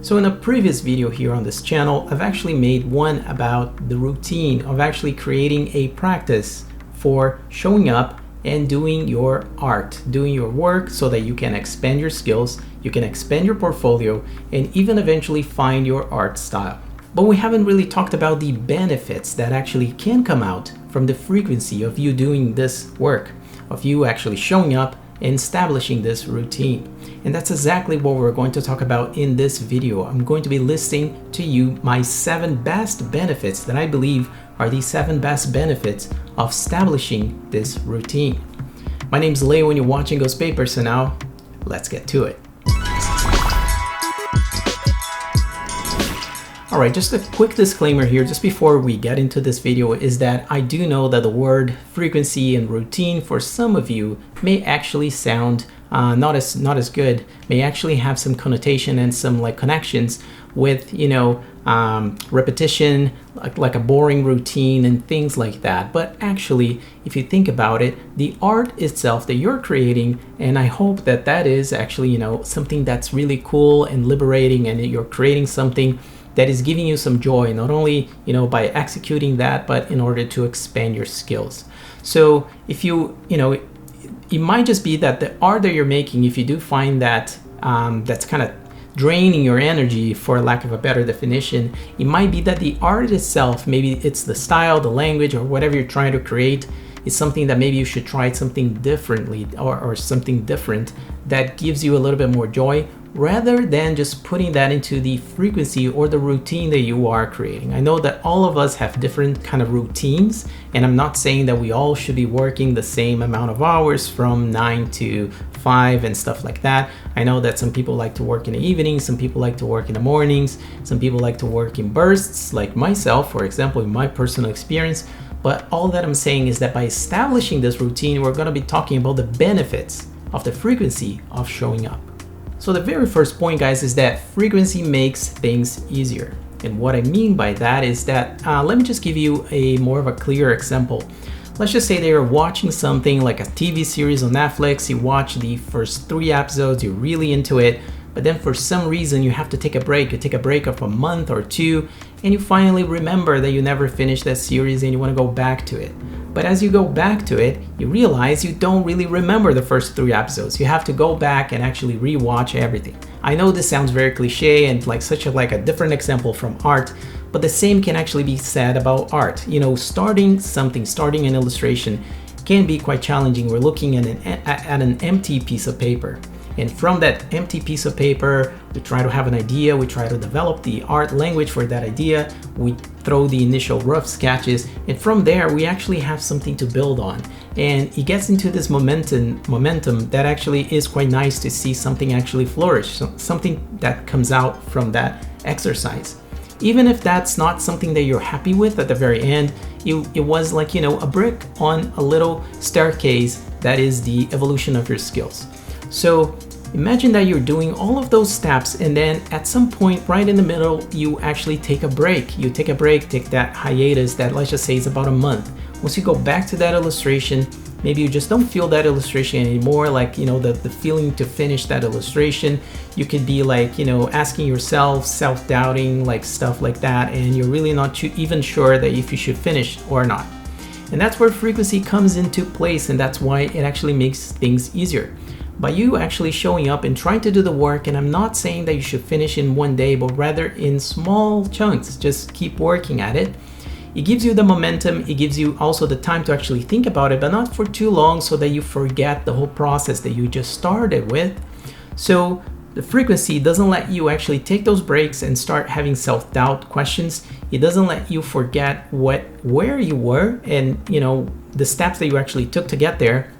So in a previous video here on this channel, I've actually made one about the routine of actually creating a practice for showing up and doing your art, doing your work so that you can expand your skills, you can expand your portfolio, and even eventually find your art style. But we haven't really talked about the benefits that actually can come out from the frequency of you doing this work, of you actually showing up and establishing this routine. And that's exactly what we're going to talk about in this video. I'm going to be listing to you my 7 best benefits that I believe are the 7 best benefits of establishing this routine. My name is Leo and you're watching Ghost Papers, so now let's get to it. Alright, just a quick disclaimer here just before we get into this video is that I do know that the word frequency and routine for some of you may actually sound not as good, may actually have some connotation and some like connections with, repetition, like a boring routine and things like that. But actually, if you think about it, the art itself that you're creating, and I hope that that is actually, something that's really cool and liberating, and you're creating something that is giving you some joy, not only by executing that, but in order to expand your skills. So if it might just be that the art that you're making, if you do find that that's kind of draining your energy, for lack of a better definition, it might be that the art itself, maybe it's the style, the language, or whatever you're trying to create, is something that maybe you should try something differently or something different that gives you a little bit more joy, rather than just putting that into the frequency or the routine that you are creating. I know that all of us have different kind of routines, and I'm not saying that we all should be working the same amount of hours from 9 to 5 and stuff like that. I know that some people like to work in the evenings, some people like to work in the mornings, some people like to work in bursts, like myself, for example, in my personal experience. But all that I'm saying is that by establishing this routine, we're going to be talking about the benefits of the frequency of showing up. So the very first point, guys, is that frequency makes things easier. And what I mean by that is that, let me just give you a more of a clear example. Let's just say that you're watching something like a TV series on Netflix, you watch the first 3 episodes, you're really into it, but then for some reason you have to take a break. You take a break of a month or 2, and you finally remember that you never finished that series and you want to go back to it. But as you go back to it, you realize you don't really remember the first 3 episodes. You have to go back and actually rewatch everything. I know this sounds very cliche and like such a different example from art, but the same can actually be said about art. Starting an illustration can be quite challenging. We're looking at an empty piece of paper. And from that empty piece of paper, we try to have an idea, we try to develop the art language for that idea, we throw the initial rough sketches, and from there we actually have something to build on. And it gets into this momentum that actually is quite nice to see something actually flourish, something that comes out from that exercise. Even if that's not something that you're happy with at the very end, it was like, a brick on a little staircase that is the evolution of your skills. So imagine that you're doing all of those steps, and then at some point right in the middle, you actually take a break. You take a break, take that hiatus that, let's just say, is about a month. Once you go back to that illustration, maybe you just don't feel that illustration anymore, like, the feeling to finish that illustration. You could be like, asking yourself, self-doubting, like stuff like that, and you're really not even sure that if you should finish or not. And that's where frequency comes into place, and that's why it actually makes things easier. By you actually showing up and trying to do the work, and I'm not saying that you should finish in one day, but rather in small chunks, just keep working at it. It gives you the momentum, it gives you also the time to actually think about it, but not for too long so that you forget the whole process that you just started with. So the frequency doesn't let you actually take those breaks and start having self-doubt questions. It doesn't let you forget where you were and the steps that you actually took to get there.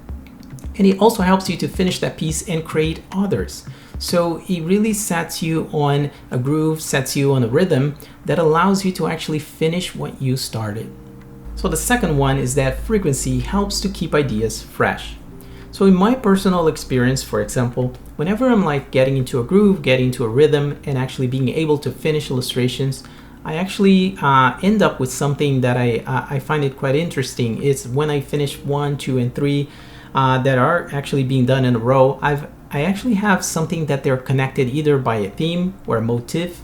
And it also helps you to finish that piece and create others. So it really sets you on a groove, sets you on a rhythm that allows you to actually finish what you started. So the second one is that frequency helps to keep ideas fresh. So in my personal experience, for example, whenever I'm like getting into a groove, getting into a rhythm, and actually being able to finish illustrations, I actually end up with something that I find it quite interesting. It's when I finish 1, 2, and 3 that are actually being done in a row, I've I actually have something that they're connected either by a theme or a motif,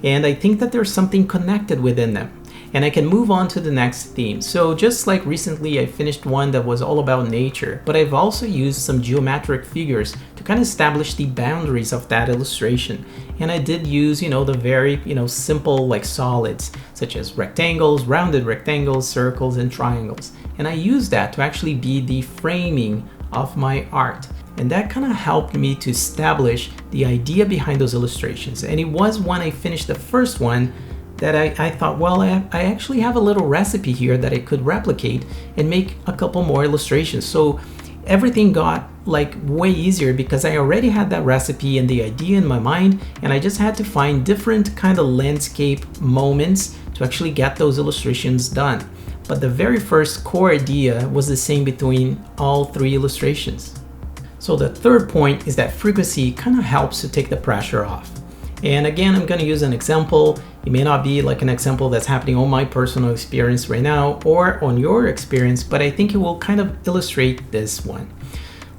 and I think that there's something connected within them. And I can move on to the next theme. So just like recently I finished one that was all about nature, but I've also used some geometric figures to kind of establish the boundaries of that illustration. And I did use, the very, simple like solids, such as rectangles, rounded rectangles, circles, and triangles. And I used that to actually be the framing of my art. And that kind of helped me to establish the idea behind those illustrations. And it was when I finished the first one that I thought, well, I actually have a little recipe here that I could replicate and make a couple more illustrations. So everything got like way easier because I already had that recipe and the idea in my mind, and I just had to find different kind of landscape moments to actually get those illustrations done. But the very first core idea was the same between all three illustrations. So the third point is that frequency kind of helps to take the pressure off. And again, I'm going to use an example. It may not be like an example that's happening on my personal experience right now or on your experience, but I think it will kind of illustrate this one.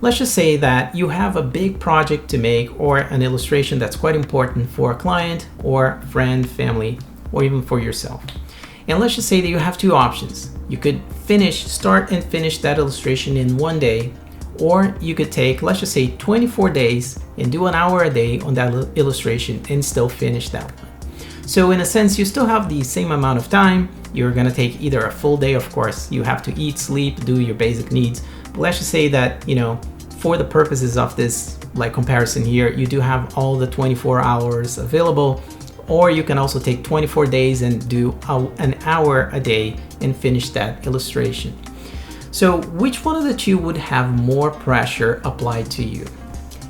Let's just say that you have a big project to make or an illustration that's quite important for a client or friend, family, or even for yourself. And let's just say that you have two options. You could start and finish that illustration in one day, or you could take, let's just say 24 days and do an hour a day on that illustration and still finish that one. So in a sense, you still have the same amount of time. You're gonna take either a full day, of course, you have to eat, sleep, do your basic needs. But let's just say that, for the purposes of this like comparison here, you do have all the 24 hours available, or you can also take 24 days and do an hour a day and finish that illustration. So which one of the two would have more pressure applied to you?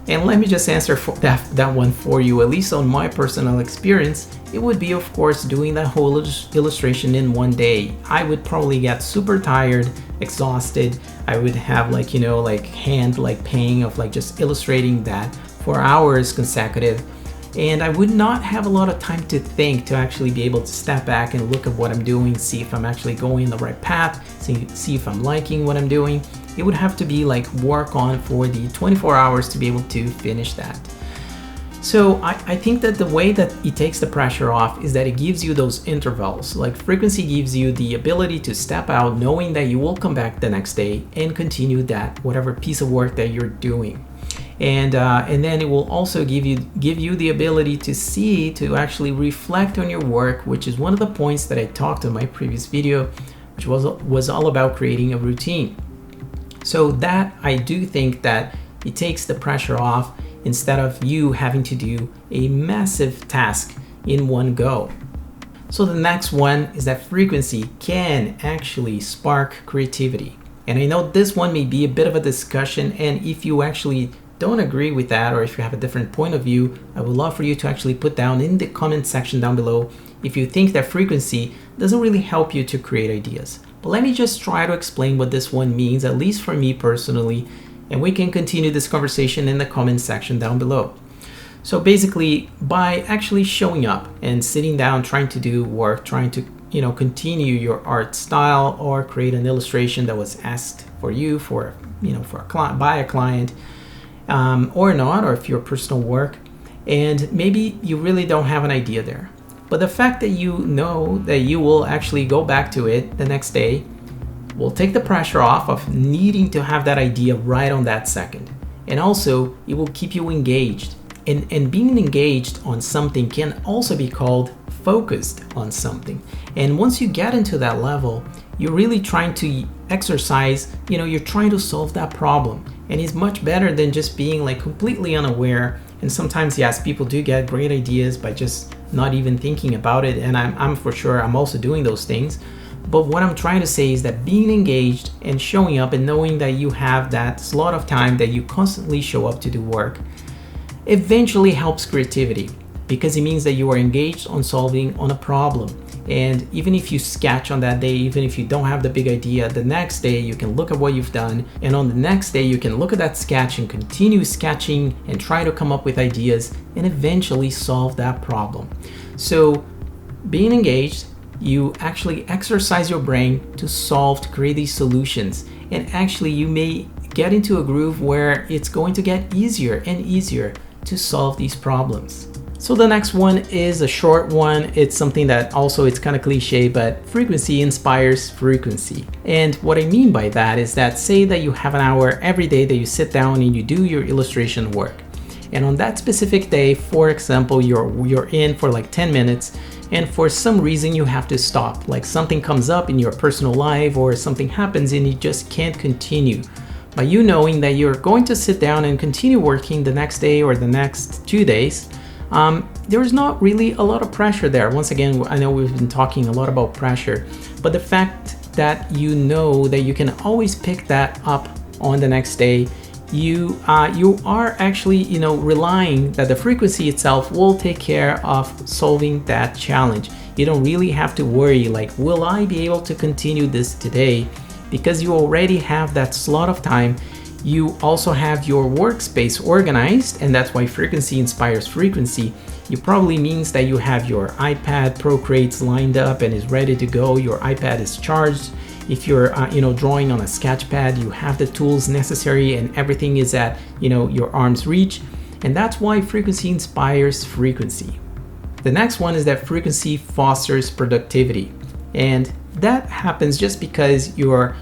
And let me just answer for that one for you. At least on my personal experience, it would be, of course, doing that whole illustration in one day. I would probably get super tired, exhausted. I would have hand pain of just illustrating that for hours consecutive. And I would not have a lot of time to think, to actually be able to step back and look at what I'm doing, see if I'm actually going the right path, see if I'm liking what I'm doing. It would have to be work on for the 24 hours to be able to finish that. So I think that the way that it takes the pressure off is that it gives you those intervals. Like frequency gives you the ability to step out knowing that you will come back the next day and continue that whatever piece of work that you're doing. And then it will also give you the ability to actually reflect on your work, which is one of the points that I talked in my previous video, which was all about creating a routine. So that I do think that it takes the pressure off instead of you having to do a massive task in one go. So the next one is that frequency can actually spark creativity. And I know this one may be a bit of a discussion, and if you actually don't agree with that, or if you have a different point of view, I would love for you to actually put down in the comment section down below if you think that frequency doesn't really help you to create ideas. But let me just try to explain what this one means, at least for me personally, and we can continue this conversation in the comment section down below. So basically, by actually showing up and sitting down, trying to do work, trying to continue your art style or create an illustration that was asked for you for a client, by a client, or not, or if your personal work, and maybe you really don't have an idea there. But the fact that you know that you will actually go back to it the next day will take the pressure off of needing to have that idea right on that second. And also, it will keep you engaged. And being engaged on something can also be called focused on something. And once you get into that level, you're really trying to exercise, you're trying to solve that problem. And it's much better than just being completely unaware. And sometimes, yes, people do get great ideas by just not even thinking about it. And I'm for sure, I'm also doing those things. But what I'm trying to say is that being engaged and showing up and knowing that you have that slot of time that you constantly show up to do work eventually helps creativity, because it means that you are engaged on solving on a problem. And even if you sketch on that day, even if you don't have the big idea, the next day you can look at what you've done, and on the next day you can look at that sketch and continue sketching and try to come up with ideas and eventually solve that problem. So being engaged, you actually exercise your brain to create these solutions, and actually you may get into a groove where it's going to get easier and easier to solve these problems. So the next one is a short one. It's something that also, it's kind of cliche, but frequency inspires frequency. And what I mean by that is that, say that you have an hour every day that you sit down and you do your illustration work. And on that specific day, for example, you're in for like 10 minutes, and for some reason you have to stop. Like something comes up in your personal life or something happens and you just can't continue. By you knowing that you're going to sit down and continue working the next day or the next 2 days, there's not really a lot of pressure there. Once again, I know we've been talking a lot about pressure, but the fact that you know that you can always pick that up on the next day, you are actually, relying that the frequency itself will take care of solving that challenge. You don't really have to worry like, will I be able to continue this today? Because you already have that slot of time. You also have your workspace organized, and that's why frequency inspires frequency. It probably means that you have your iPad Procreate lined up and is ready to go. Your iPad is charged. If you're drawing on a sketch pad, you have the tools necessary and everything is at your arm's reach. And that's why frequency inspires frequency. The next one is that frequency fosters productivity. And that happens just because you're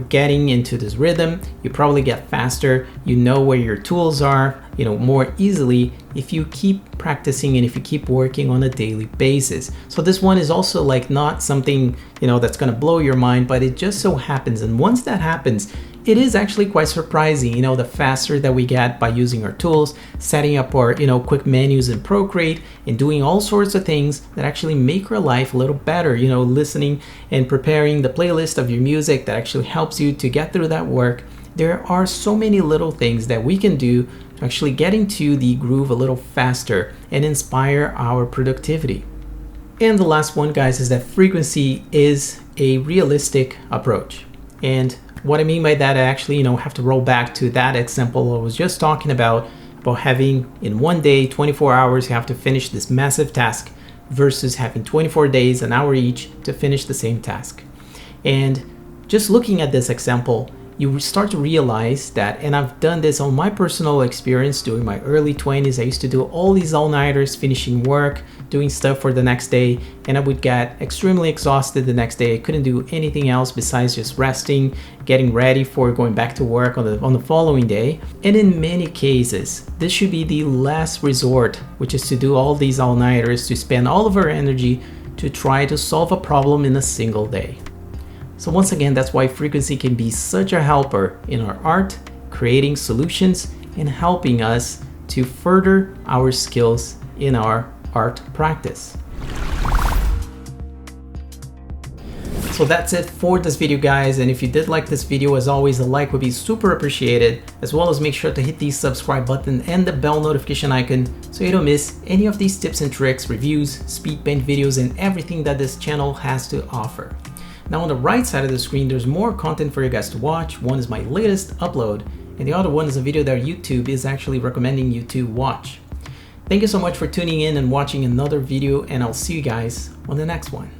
getting into this rhythm. You probably get faster, where your tools are, more easily if you keep practicing and if you keep working on a daily basis. So this one is also like not something, that's going to blow your mind, but it just so happens. And once that happens, it is actually quite surprising, the faster that we get by using our tools, setting up our, quick menus in Procreate and doing all sorts of things that actually make your life a little better, listening and preparing the playlist of your music that actually helps you to get through that work. There are so many little things that we can do to actually get into the groove a little faster and inspire our productivity. And the last one, guys, is that frequency is a realistic approach. And what I mean by that, I actually, have to roll back to that example I was just talking about having in one day, 24 hours, you have to finish this massive task versus having 24 days, an hour each to finish the same task. And just looking at this example, you start to realize that, and I've done this on my personal experience during my early 20s. I used to do all these all-nighters, finishing work, doing stuff for the next day, and I would get extremely exhausted the next day. I couldn't do anything else besides just resting, getting ready for going back to work on the following day. And in many cases, this should be the last resort, which is to do all these all-nighters, to spend all of our energy to try to solve a problem in a single day. So once again, that's why frequency can be such a helper in our art, creating solutions and helping us to further our skills in our art practice. So that's it for this video, guys. And if you did like this video, as always, a like would be super appreciated, as well as make sure to hit the subscribe button and the bell notification icon so you don't miss any of these tips and tricks, reviews, speed paint videos, and everything that this channel has to offer. Now on the right side of the screen, there's more content for you guys to watch. One is my latest upload, and the other one is a video that YouTube is actually recommending you to watch. Thank you so much for tuning in and watching another video, and I'll see you guys on the next one.